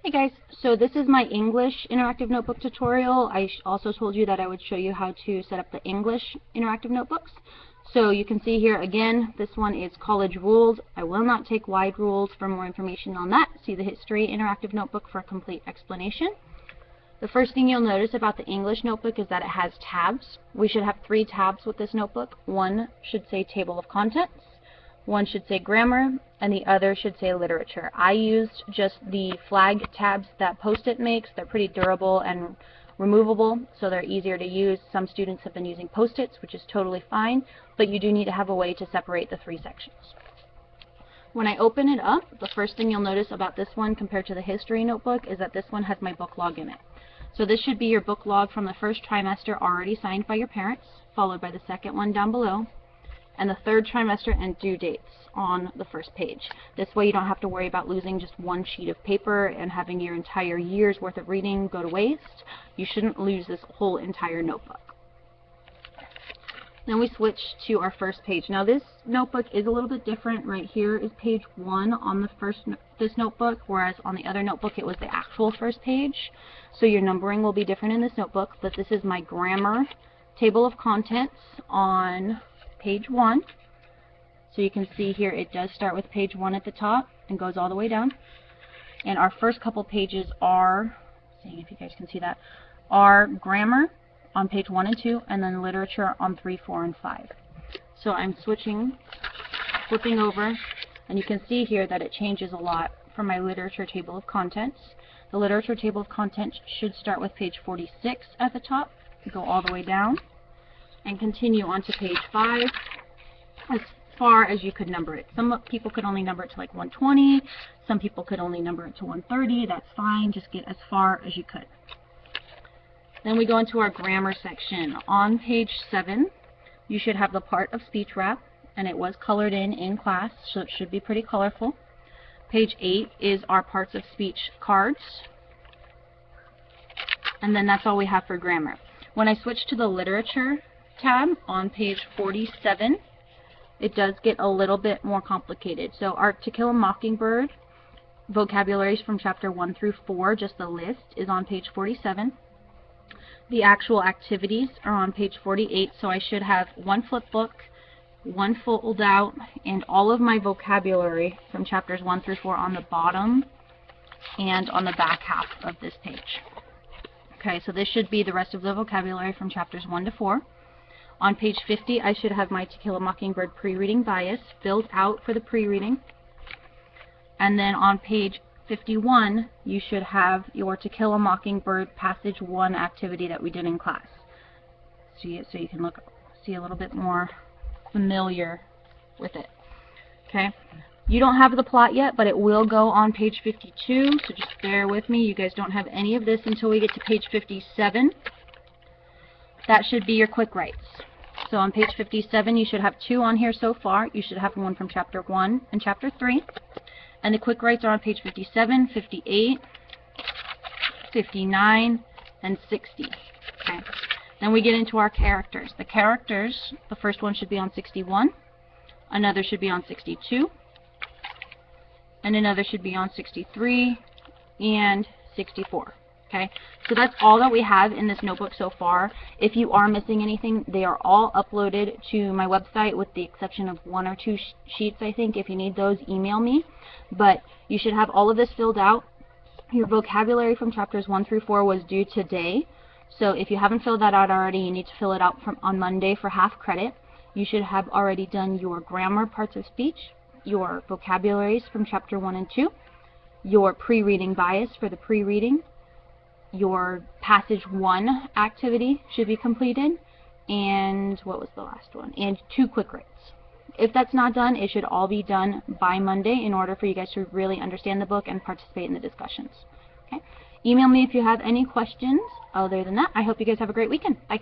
Hey guys, so this is my English interactive notebook tutorial. I also told you that I would show you how to set up the English interactive notebooks. So you can see here again, this one is college rules. I will not take wide rules. For more information on that, see the history interactive notebook for a complete explanation. The first thing you'll notice about the English notebook is that it has tabs. We should have 3 tabs with this notebook. One should say table of contents. One should say grammar, and the other should say literature. I used just the flag tabs that Post-it makes. They're pretty durable and removable, so they're easier to use. Some students have been using Post-its, which is totally fine, but you do need to have a way to separate the 3 sections. When I open it up, the first thing you'll notice about this one compared to the history notebook is that this one has my book log in it. So this should be your book log from the first trimester already signed by your parents, followed by the second one down below, and the third trimester and due dates on the first page. This way you don't have to worry about losing just one sheet of paper and having your entire year's worth of reading go to waste. You shouldn't lose this whole entire notebook. Then we switch to our first page. Now this notebook is a little bit different. Right here is page 1 on this notebook, whereas on the other notebook it was the actual first page. So your numbering will be different in this notebook, but this is my grammar table of contents on page 1. So you can see here it does start with page 1 at the top and goes all the way down. And our first couple pages are, seeing if you guys can see that, are grammar on page 1 and 2, and then literature on 3, 4, and 5. So I'm flipping over, and you can see here that it changes a lot from my literature table of contents. The literature table of contents should start with page 46 at the top, go all the way down, and continue on to page 5 as far as you could number it. Some people could only number it to like 120, some people could only number it to 130. That's fine, just get as far as you could. Then we go into our grammar section. On page 7 you should have the part of speech wrap, and it was colored in class, so it should be pretty colorful. Page 8 is our parts of speech cards, and then that's all we have for grammar. When I switch to the literature tab on page 47, it does get a little bit more complicated. So our To Kill a Mockingbird vocabularies from chapter 1 through 4, just the list, is on page 47. The actual activities are on page 48, so I should have 1 flip book, 1 fold out, and all of my vocabulary from chapters 1 through 4 on the bottom and on the back half of this page. Okay, so this should be the rest of the vocabulary from chapters 1 to 4. On page 50, I should have my To Kill a Mockingbird pre-reading bias filled out for the pre-reading. And then on page 51, you should have your To Kill a Mockingbird passage 1 activity that we did in class. So you can see a little bit more familiar with it. Okay. You don't have the plot yet, but it will go on page 52, so just bear with me. You guys don't have any of this until we get to page 57. That should be your quick writes. So on page 57, you should have 2 on here so far. You should have 1 from chapter 1 and chapter 3. And the quick writes are on page 57, 58, 59, and 60. Okay. Then we get into our characters. The characters, the first one should be on 61, another should be on 62, and another should be on 63 and 64. Okay, so that's all that we have in this notebook so far. If you are missing anything, they are all uploaded to my website with the exception of 1 or 2 sheets, I think. If you need those, email me. But you should have all of this filled out. Your vocabulary from chapters 1 through 4 was due today. So if you haven't filled that out already, you need to fill it out on Monday for half credit. You should have already done your grammar parts of speech, your vocabularies from chapter 1 and 2, your pre-reading bias for the pre-reading, your passage 1 activity should be completed, and what was the last one? And 2 quick writes. If that's not done, it should all be done by Monday in order for you guys to really understand the book and participate in the discussions. Okay? Email me if you have any questions. Other than that, I hope you guys have a great weekend. Bye.